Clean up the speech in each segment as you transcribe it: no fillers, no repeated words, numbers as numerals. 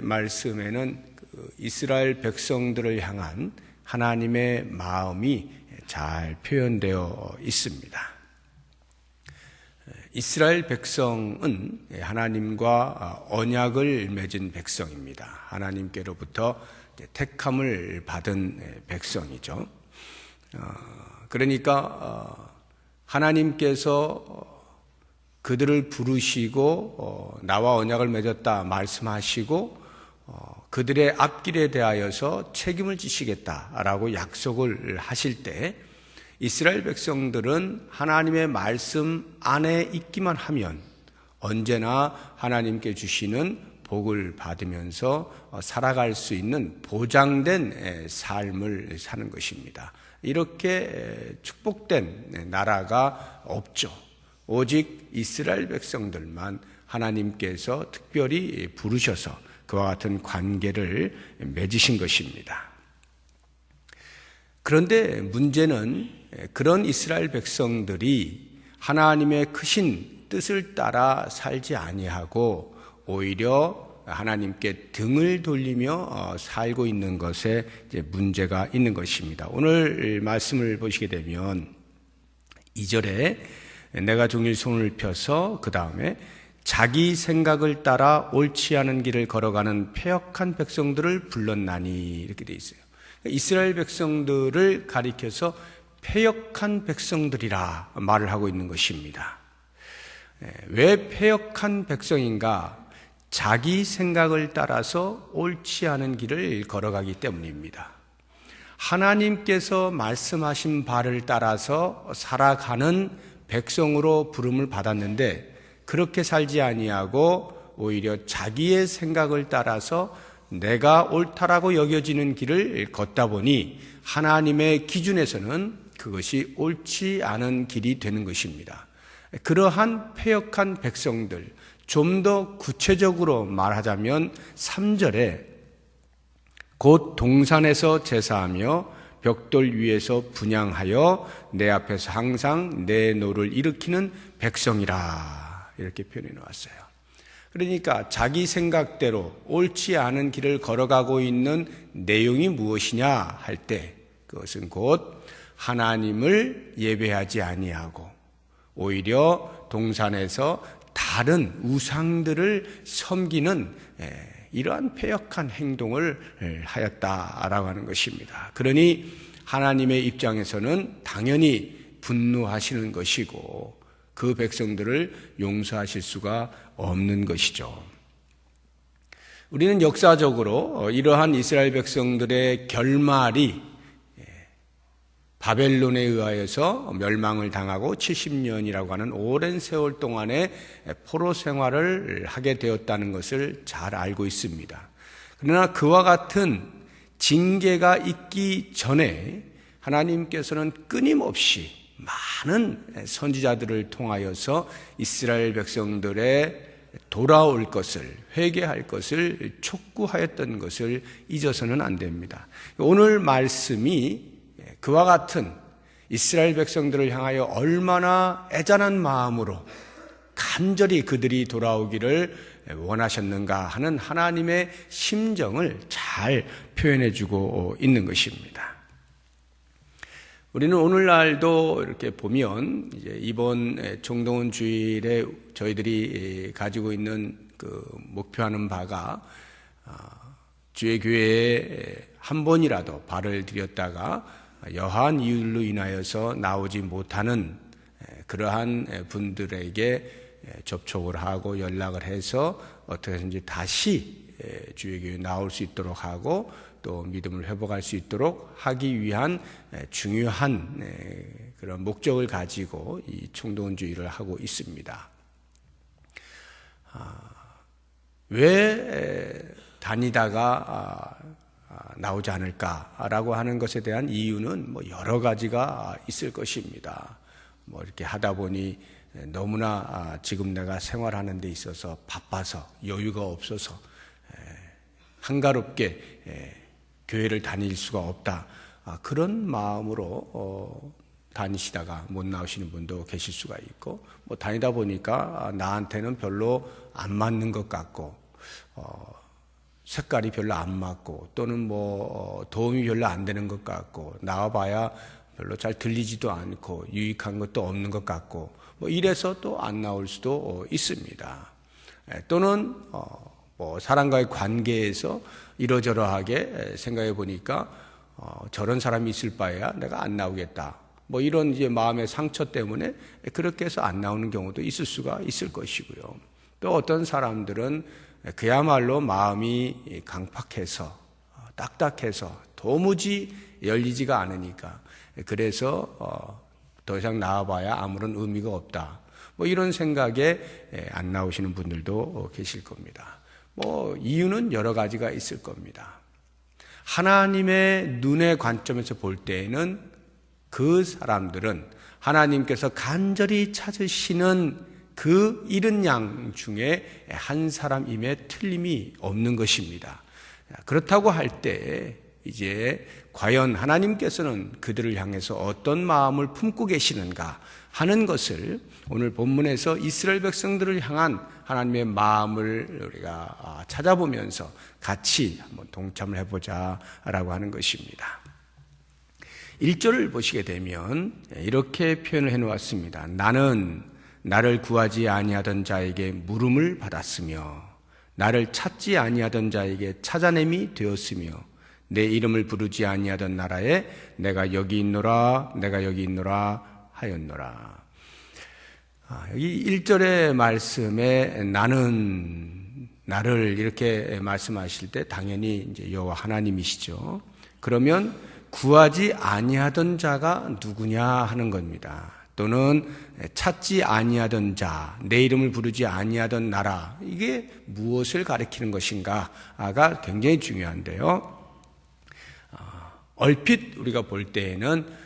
말씀에는 이스라엘 백성들을 향한 하나님의 마음이 잘 표현되어 있습니다. 이스라엘 백성은 하나님과 언약을 맺은 백성입니다. 하나님께로부터 택함을 받은 백성이죠. 그러니까 하나님께서 그들을 부르시고 나와 언약을 맺었다 말씀하시고 그들의 앞길에 대하여서 책임을 지시겠다라고 약속을 하실 때 이스라엘 백성들은 하나님의 말씀 안에 있기만 하면 언제나 하나님께 주시는 복을 받으면서 살아갈 수 있는 보장된 삶을 사는 것입니다. 이렇게 축복된 나라가 없죠. 오직 이스라엘 백성들만 하나님께서 특별히 부르셔서 그와 같은 관계를 맺으신 것입니다. 그런데 문제는 그런 이스라엘 백성들이 하나님의 크신 뜻을 따라 살지 아니하고 오히려 하나님께 등을 돌리며 살고 있는 것에 이제 문제가 있는 것입니다. 오늘 말씀을 보시게 되면 2절에 내가 종일 손을 펴서 그 다음에 자기 생각을 따라 옳지 않은 길을 걸어가는 패역한 백성들을 불렀나니 이렇게 돼 있어요. 이스라엘 백성들을 가리켜서 패역한 백성들이라 말을 하고 있는 것입니다. 왜 패역한 백성인가? 자기 생각을 따라서 옳지 않은 길을 걸어가기 때문입니다. 하나님께서 말씀하신 바를 따라서 살아가는 백성으로 부름을 받았는데 그렇게 살지 아니하고 오히려 자기의 생각을 따라서 내가 옳다라고 여겨지는 길을 걷다 보니 하나님의 기준에서는 그것이 옳지 않은 길이 되는 것입니다. 그러한 패역한 백성들, 좀 더 구체적으로 말하자면 3절에 곧 동산에서 제사하며 벽돌 위에서 분향하여 내 앞에서 항상 내 노를 일으키는 백성이라 이렇게 표현해 놓았어요. 그러니까 자기 생각대로 옳지 않은 길을 걸어가고 있는 내용이 무엇이냐 할 때 그것은 곧 하나님을 예배하지 아니하고 오히려 동산에서 다른 우상들을 섬기는 이러한 패역한 행동을 하였다라고 하는 것입니다. 그러니 하나님의 입장에서는 당연히 분노하시는 것이고 그 백성들을 용서하실 수가 없는 것이죠. 우리는 역사적으로 이러한 이스라엘 백성들의 결말이 바벨론에 의하여서 멸망을 당하고 70년이라고 하는 오랜 세월 동안의 포로 생활을 하게 되었다는 것을 잘 알고 있습니다. 그러나 그와 같은 징계가 있기 전에 하나님께서는 끊임없이 많은 선지자들을 통하여서 이스라엘 백성들의 돌아올 것을, 회개할 것을 촉구하였던 것을 잊어서는 안 됩니다. 오늘 말씀이 그와 같은 이스라엘 백성들을 향하여 얼마나 애잔한 마음으로 간절히 그들이 돌아오기를 원하셨는가 하는 하나님의 심정을 잘 표현해주고 있는 것입니다. 우리는 오늘날도 이렇게 보면 이제 이번 총동원 주일에 저희들이 가지고 있는 그 목표하는 바가 주의 교회에 한 번이라도 발을 들였다가 여하한 이유로 인하여서 나오지 못하는 그러한 분들에게 접촉을 하고 연락을 해서 어떻게 해서든지 다시 주의 교회에 나올 수 있도록 하고 또 믿음을 회복할 수 있도록 하기 위한 중요한 그런 목적을 가지고 이 총동원주의를 하고 있습니다. 왜 다니다가 나오지 않을까라고 하는 것에 대한 이유는 여러 가지가 있을 것입니다. 이렇게 하다 보니 너무나 지금 내가 생활하는 데 있어서 바빠서 여유가 없어서 한가롭게 교회를 다닐 수가 없다. 그런 마음으로 다니시다가 못 나오시는 분도 계실 수가 있고, 다니다 보니까 나한테는 별로 안 맞는 것 같고 색깔이 별로 안 맞고 또는 뭐 도움이 별로 안 되는 것 같고 나와봐야 별로 잘 들리지도 않고 유익한 것도 없는 것 같고 뭐 이래서 또 안 나올 수도 있습니다. 또는 뭐 사람과의 관계에서 이러저러하게 생각해 보니까 저런 사람이 있을 바에야 내가 안 나오겠다. 뭐 이런 이제 마음의 상처 때문에 그렇게 해서 안 나오는 경우도 있을 수가 있을 것이고요. 또 어떤 사람들은 그야말로 마음이 강팍해서 딱딱해서 도무지 열리지가 않으니까 그래서 더 이상 나와봐야 아무런 의미가 없다. 뭐 이런 생각에 안 나오시는 분들도 계실 겁니다. 뭐 이유는 여러 가지가 있을 겁니다. 하나님의 눈의 관점에서 볼 때에는 그 사람들은 하나님께서 간절히 찾으시는 그 잃은 양 중에 한 사람임에 틀림이 없는 것입니다. 그렇다고 할 때 이제 과연 하나님께서는 그들을 향해서 어떤 마음을 품고 계시는가 하는 것을 오늘 본문에서 이스라엘 백성들을 향한 하나님의 마음을 우리가 찾아보면서 같이 한번 동참을 해보자라고 하는 것입니다. 1절을 보시게 되면 이렇게 표현을 해놓았습니다. 나는 나를 구하지 아니하던 자에게 물음을 받았으며 나를 찾지 아니하던 자에게 찾아냄이 되었으며 내 이름을 부르지 아니하던 나라에 내가 여기 있노라 내가 여기 있노라 하였노라. 여기 1절의 말씀에 나를 이렇게 말씀하실 때 당연히 이제 여호와 하나님이시죠. 그러면 구하지 아니하던 자가 누구냐 하는 겁니다. 또는 찾지 아니하던 자, 내 이름을 부르지 아니하던 나라, 이게 무엇을 가리키는 것인가가 굉장히 중요한데요. 얼핏 우리가 볼 때에는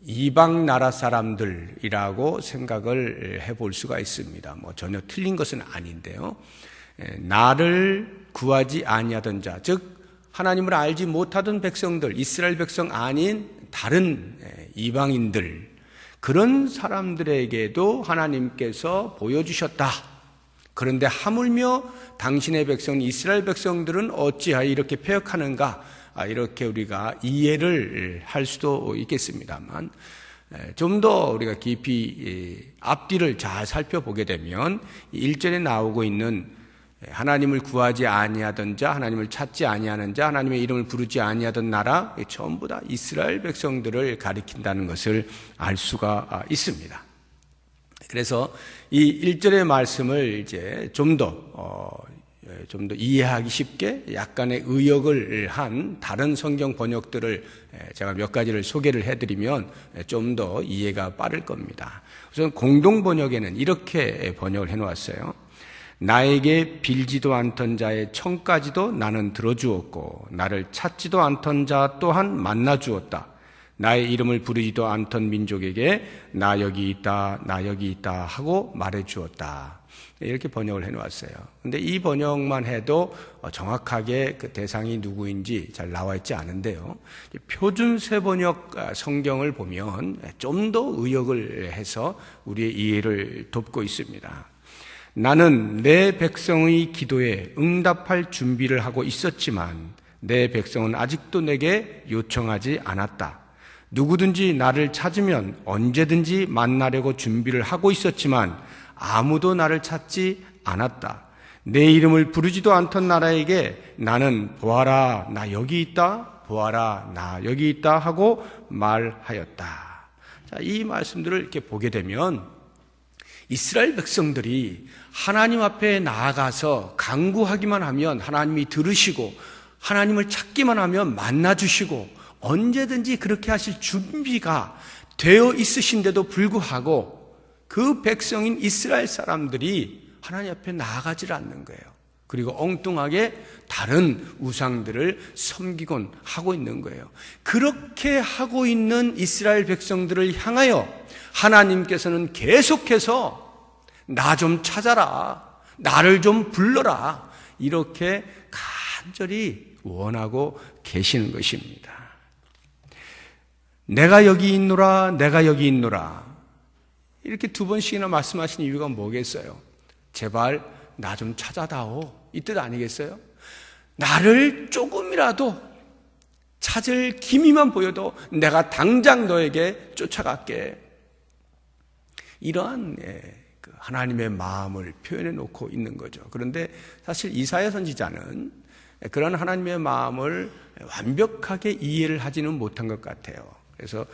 이방 나라 사람들이라고 생각을 해볼 수가 있습니다. 뭐 전혀 틀린 것은 아닌데요. 나를 구하지 아니하던 자, 즉 하나님을 알지 못하던 백성들, 이스라엘 백성 아닌 다른 이방인들, 그런 사람들에게도 하나님께서 보여주셨다. 그런데 하물며 당신의 백성 이스라엘 백성들은 어찌하여 이렇게 패역하는가, 이렇게 우리가 이해를 할 수도 있겠습니다만 좀 더 우리가 깊이 앞뒤를 잘 살펴보게 되면 1절에 나오고 있는 하나님을 구하지 아니하던 자, 하나님을 찾지 아니하는 자, 하나님의 이름을 부르지 아니하던 나라, 전부 다 이스라엘 백성들을 가리킨다는 것을 알 수가 있습니다. 그래서 이 1절의 말씀을 이제 좀 더 이해하기 쉽게 약간의 의역을 한 다른 성경 번역들을 제가 몇 가지를 소개를 해드리면 좀 더 이해가 빠를 겁니다. 우선 공동 번역에는 이렇게 번역을 해놓았어요. 나에게 빌지도 않던 자의 청까지도 나는 들어주었고 나를 찾지도 않던 자 또한 만나주었다. 나의 이름을 부르지도 않던 민족에게 나 여기 있다, 나 여기 있다 하고 말해주었다. 이렇게 번역을 해놓았어요. 근데 이 번역만 해도 정확하게 그 대상이 누구인지 잘 나와 있지 않은데요. 표준세 번역 성경을 보면 좀 더 의역을 해서 우리의 이해를 돕고 있습니다. 나는 내 백성의 기도에 응답할 준비를 하고 있었지만 내 백성은 아직도 내게 요청하지 않았다. 누구든지 나를 찾으면 언제든지 만나려고 준비를 하고 있었지만 아무도 나를 찾지 않았다. 내 이름을 부르지도 않던 나라에게 나는 보아라 나 여기 있다, 보아라 나 여기 있다 하고 말하였다. 자, 이 말씀들을 이렇게 보게 되면 이스라엘 백성들이 하나님 앞에 나아가서 간구하기만 하면 하나님이 들으시고 하나님을 찾기만 하면 만나주시고 언제든지 그렇게 하실 준비가 되어 있으신데도 불구하고 그 백성인 이스라엘 사람들이 하나님 앞에 나아가질 않는 거예요. 그리고 엉뚱하게 다른 우상들을 섬기곤 하고 있는 거예요. 그렇게 하고 있는 이스라엘 백성들을 향하여 하나님께서는 계속해서 나 좀 찾아라, 나를 좀 불러라, 이렇게 간절히 원하고 계시는 것입니다. 내가 여기 있노라, 내가 여기 있노라, 이렇게 두 번씩이나 말씀하신 이유가 뭐겠어요? 제발 나 좀 찾아다오, 이 뜻 아니겠어요? 나를 조금이라도 찾을 기미만 보여도 내가 당장 너에게 쫓아갈게. 이러한 하나님의 마음을 표현해 놓고 있는 거죠. 그런데 사실 이사야 선지자는 그런 하나님의 마음을 완벽하게 이해를 하지는 못한 것 같아요. 그래서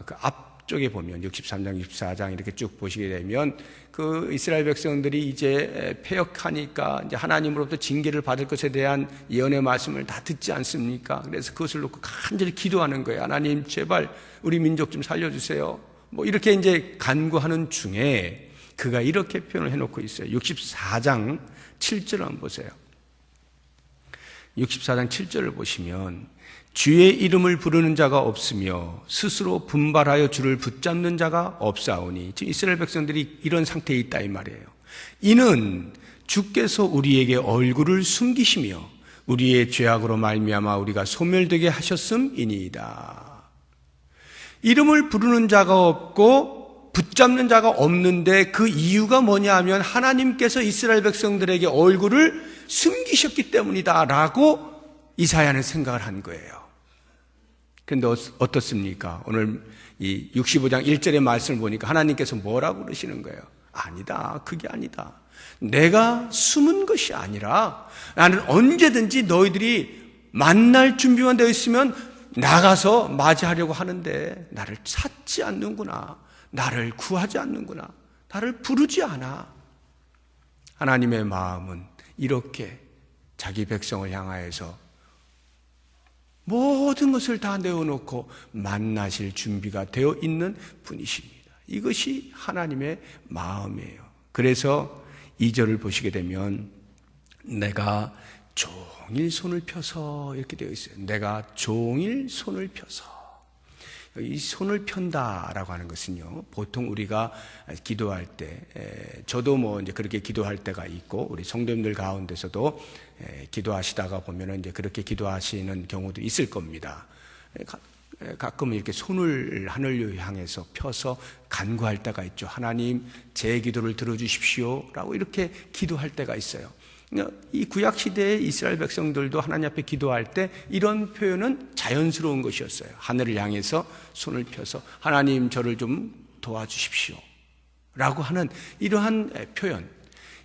그 앞쪽에 보면 63장, 64장 이렇게 쭉 보시게 되면 그 이스라엘 백성들이 이제 패역하니까 이제 하나님으로부터 징계를 받을 것에 대한 예언의 말씀을 다 듣지 않습니까? 그래서 그것을 놓고 간절히 기도하는 거예요. 하나님 제발 우리 민족 좀 살려주세요. 뭐 이렇게 이제 간구하는 중에 그가 이렇게 표현을 해놓고 있어요. 64장 7절을 한번 보세요. 64장 7절을 보시면 주의 이름을 부르는 자가 없으며 스스로 분발하여 주를 붙잡는 자가 없사오니, 지금 이스라엘 백성들이 이런 상태에 있다 이 말이에요. 이는 주께서 우리에게 얼굴을 숨기시며 우리의 죄악으로 말미암아 우리가 소멸되게 하셨음이니이다. 이름을 부르는 자가 없고 붙잡는 자가 없는데 그 이유가 뭐냐 하면 하나님께서 이스라엘 백성들에게 얼굴을 숨기셨기 때문이다 라고 이사야는 생각을 한 거예요. 그런데 어떻습니까? 오늘 이 65장 1절의 말씀을 보니까 하나님께서 뭐라고 그러시는 거예요? 아니다. 그게 아니다. 내가 숨은 것이 아니라 나는 언제든지 너희들이 만날 준비만 되어 있으면 나가서 맞이하려고 하는데 나를 찾지 않는구나. 나를 구하지 않는구나. 나를 부르지 않아. 하나님의 마음은 이렇게 자기 백성을 향하여서 모든 것을 다 내어놓고 만나실 준비가 되어 있는 분이십니다. 이것이 하나님의 마음이에요. 그래서 2절을 보시게 되면 내가 종일 손을 펴서 이렇게 되어 있어요. 내가 종일 손을 펴서. 이 손을 편다라고 하는 것은요, 보통 우리가 기도할 때, 저도 뭐 이제 그렇게 기도할 때가 있고, 우리 성도님들 가운데서도 기도하시다가 보면은 이제 그렇게 기도하시는 경우도 있을 겁니다. 가끔 이렇게 손을 하늘을 향해서 펴서 간구할 때가 있죠. 하나님, 제 기도를 들어주십시오. 라고 이렇게 기도할 때가 있어요. 이 구약시대의 이스라엘 백성들도 하나님 앞에 기도할 때 이런 표현은 자연스러운 것이었어요. 하늘을 향해서 손을 펴서 하나님 저를 좀 도와주십시오 라고 하는 이러한 표현.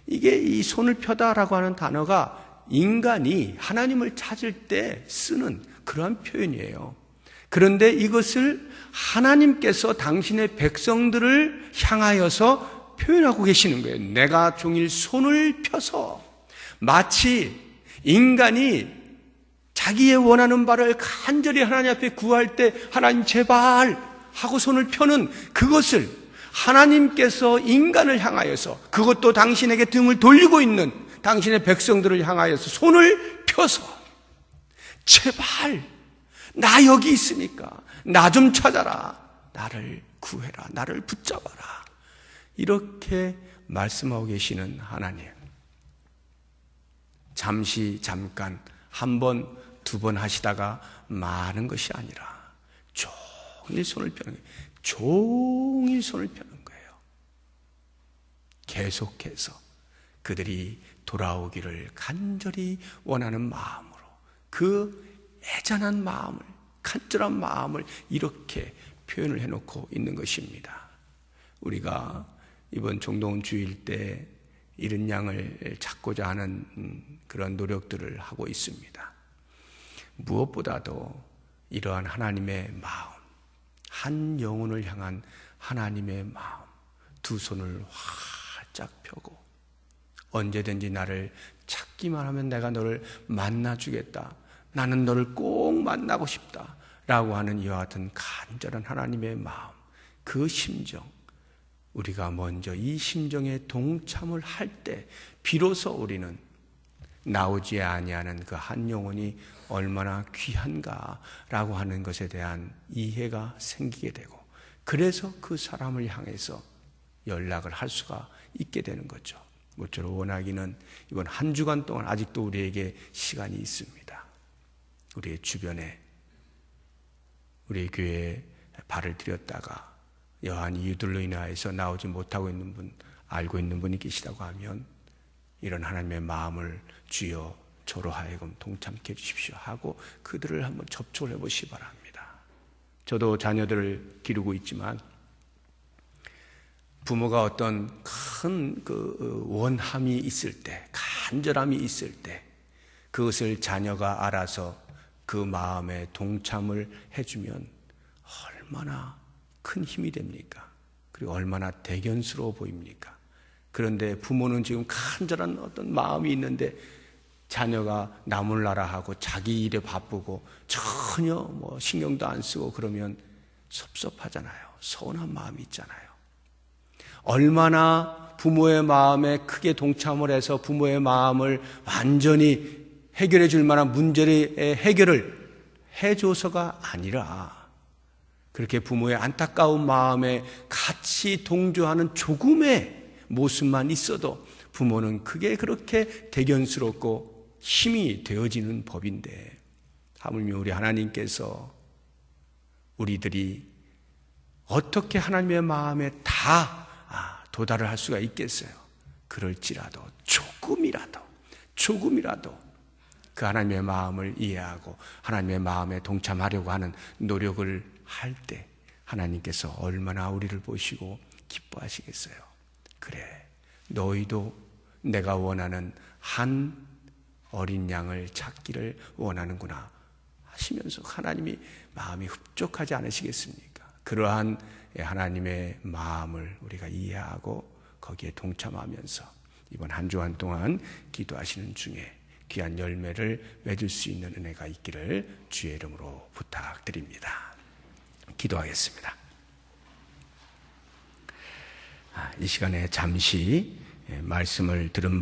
이게 이 손을 펴다라고 하는 단어가 인간이 하나님을 찾을 때 쓰는 그러한 표현이에요. 그런데 이것을 하나님께서 당신의 백성들을 향하여서 표현하고 계시는 거예요. 내가 종일 손을 펴서, 마치 인간이 자기의 원하는 바를 간절히 하나님 앞에 구할 때 하나님 제발 하고 손을 펴는 그것을 하나님께서 인간을 향하여서, 그것도 당신에게 등을 돌리고 있는 당신의 백성들을 향하여서 손을 펴서 제발 나 여기 있으니까 나 좀 찾아라, 나를 구해라, 나를 붙잡아라, 이렇게 말씀하고 계시는 하나님. 잠깐 한 번, 두 번 하시다가 마는 것이 아니라 종일 손을 펴는 거예요. 종일 손을 펴는 거예요. 계속해서 그들이 돌아오기를 간절히 원하는 마음으로, 그 애잔한 마음을, 간절한 마음을 이렇게 표현을 해놓고 있는 것입니다. 우리가 이번 종동원 주일 때 잃은 양을 찾고자 하는 그런 노력들을 하고 있습니다. 무엇보다도 이러한 하나님의 마음, 한 영혼을 향한 하나님의 마음, 두 손을 활짝 펴고 언제든지 나를 찾기만 하면 내가 너를 만나주겠다, 나는 너를 꼭 만나고 싶다 라고 하는 이와 같은 간절한 하나님의 마음, 그 심정, 우리가 먼저 이 심정에 동참을 할 때 비로소 우리는 나오지 아니하는 그 한 영혼이 얼마나 귀한가라고 하는 것에 대한 이해가 생기게 되고, 그래서 그 사람을 향해서 연락을 할 수가 있게 되는 거죠. 모쪼록 원하기는 이번 한 주간 동안 아직도 우리에게 시간이 있습니다. 우리의 주변에, 우리 교회에 발을 들였다가 여한 이유들로 인하여서 나오지 못하고 있는 분, 알고 있는 분이 계시다고 하면 이런 하나님의 마음을 주여 저로 하여금 동참케 해주십시오 하고 그들을 한번 접촉을 해보시기 바랍니다. 저도 자녀들을 기르고 있지만 부모가 어떤 큰 원함이 있을 때, 간절함이 있을 때 그것을 자녀가 알아서 그 마음에 동참을 해주면 얼마나 큰 힘이 됩니까? 그리고 얼마나 대견스러워 보입니까? 그런데 부모는 지금 간절한 어떤 마음이 있는데 자녀가 나몰라라 하고 자기 일에 바쁘고 전혀 신경도 안 쓰고 그러면 섭섭하잖아요. 서운한 마음이 있잖아요. 얼마나 부모의 마음에 크게 동참을 해서 부모의 마음을 완전히 해결해 줄 만한 문제의 해결을 해줘서가 아니라 그렇게 부모의 안타까운 마음에 같이 동조하는 조금의 모습만 있어도 부모는 그게 그렇게 대견스럽고 힘이 되어지는 법인데 하물며 우리 하나님께서 우리들이 어떻게 하나님의 마음에 다 도달을 할 수가 있겠어요? 그럴지라도 조금이라도 그 하나님의 마음을 이해하고 하나님의 마음에 동참하려고 하는 노력을 할 때 하나님께서 얼마나 우리를 보시고 기뻐하시겠어요? 그래, 너희도 내가 원하는 한 어린 양을 찾기를 원하는구나 하시면서 하나님이 마음이 흡족하지 않으시겠습니까? 그러한 하나님의 마음을 우리가 이해하고 거기에 동참하면서 이번 한 주간 동안 기도하시는 중에 귀한 열매를 맺을 수 있는 은혜가 있기를 주의 이름으로 부탁드립니다. 기도하겠습니다. 이 시간에 잠시 말씀을 들은 바